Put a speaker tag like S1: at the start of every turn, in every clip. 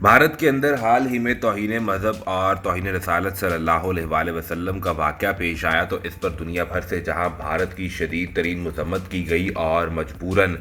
S1: بھارت کے اندر حال ہی میں توہین مذہب اور توہین رسالت صلی اللہ علیہ وآلہ وسلم کا واقعہ پیش آیا تو اس پر دنیا بھر سے جہاں بھارت کی شدید ترین مذمت کی گئی اور مجبوراً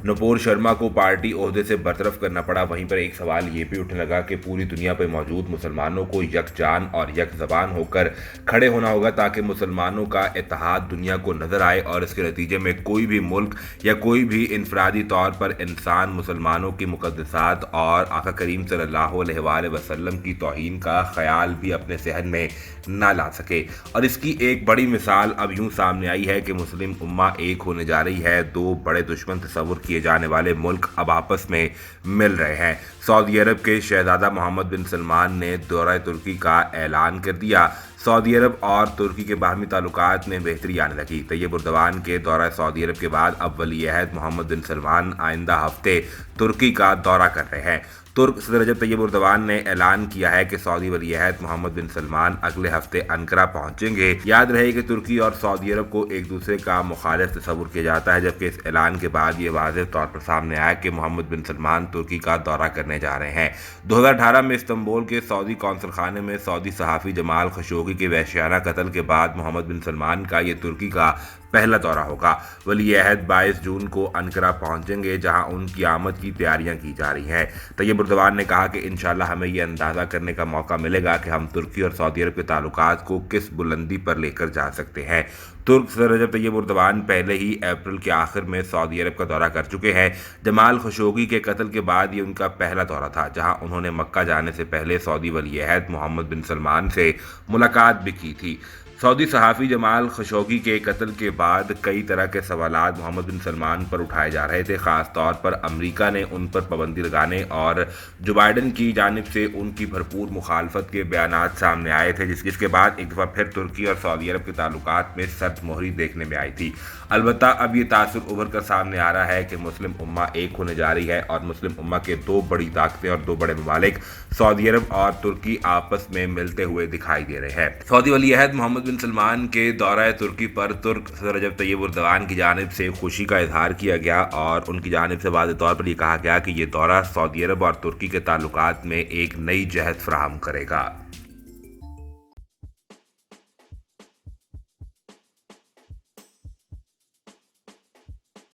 S1: نپور شرما کو پارٹی عہدے سے برطرف کرنا پڑا، وہیں پر ایک سوال یہ بھی اٹھنے لگا کہ پوری دنیا پہ موجود مسلمانوں کو یکجان اور یک زبان ہو کر کھڑے ہونا ہوگا تاکہ مسلمانوں کا اتحاد دنیا کو نظر آئے اور اس کے نتیجے میں کوئی بھی ملک یا کوئی بھی انفرادی طور پر انسان مسلمانوں کی مقدسات اور آقا کریم صلی اللہ علیہ وآلہ وسلم کی توہین کا خیال بھی اپنے ذہن میں نہ لا سکے۔ اور اس کی ایک بڑی مثال اب یوں سامنے آئی ہے کہ مسلم امہ ایک ہونے جا رہی ہے۔ دو بڑے دشمن تصور کیے جانے والے ملک اب آپس میں مل رہے ہیں۔ سعودی عرب کے شہزادہ محمد بن سلمان نے دورہ ترکی کا اعلان کر دیا۔ سعودی عرب اور ترکی کے باہمی تعلقات میں بہتری آنے لگی۔ طیب اردوان کے دورہ سعودی عرب کے بعد اب ولی عہد محمد بن سلمان آئندہ ہفتے ترکی کا دورہ کر رہے ہیں۔ ترک صدر رجب طیب اردوان نے اعلان کیا ہے کہ سعودی ولی عہد محمد بن سلمان اگلے ہفتے انقرہ پہنچیں گے۔ یاد رہے کہ ترکی اور سعودی عرب کو ایک دوسرے کا مخالف تصور کیا جاتا ہے، جبکہ اس اعلان کے بعد یہ واضح طور پر سامنے آیا کہ محمد بن سلمان ترکی کا دورہ کرنے جا رہے ہیں۔ 2018 میں استنبول کے سعودی قونصل خانے میں سعودی صحافی جمال خشوگی کے وحشیانہ قتل کے بعد محمد بن سلمان کا یہ ترکی کا پہلا دورہ ہوگا۔ ولی عہد 22 جون کو انقرہ پہنچیں گے، جہاں ان کی آمد کی تیاریاں کی جا رہی ہیں۔ طیب اردوان نے کہا کہ انشاءاللہ ہمیں یہ اندازہ کرنے کا موقع ملے گا کہ ہم ترکی اور سعودی عرب کے تعلقات کو کس بلندی پر لے کر جا سکتے ہیں۔ ترک صدر رجب طیب اردوان پہلے ہی اپریل کے آخر میں سعودی عرب کا دورہ کر چکے ہیں۔ جمال خشوگی کے قتل کے بعد یہ ان کا پہلا دورہ تھا، جہاں انہوں نے مکہ جانے سے پہلے سعودی ولی عہد محمد بن سلمان سے ملاقات بھی کی تھی۔ سعودی صحافی جمال خشوگی کے قتل کے بعد کئی طرح کے سوالات محمد بن سلمان پر اٹھائے جا رہے تھے، خاص طور پر امریکہ نے ان پر پابندی لگانے اور جو بائیڈن کی جانب سے ان کی بھرپور مخالفت کے بیانات سامنے آئے تھے، جس کے بعد ایک دفعہ پھر ترکی اور سعودی عرب کے تعلقات میں سرد مہری دیکھنے میں آئی تھی۔ البتہ اب یہ تاثر ابھر کر سامنے آ رہا ہے کہ مسلم امہ ایک ہونے جا رہی ہے اور مسلم امہ کے دو بڑی طاقتیں اور دو بڑے ممالک سعودی عرب اور ترکی آپس میں ملتے ہوئے دکھائی دے رہے ہیں۔ سعودی ولی عہد محمد بن سلمان کے دورہ ترکی پر ترک صدر رجب طیب اردوان کی جانب سے خوشی کا اظہار کیا گیا اور ان کی جانب سے واضح طور پر یہ کہا گیا کہ یہ دورہ سعودی عرب اور ترکی کے تعلقات میں ایک نئی جہت فراہم کرے گا۔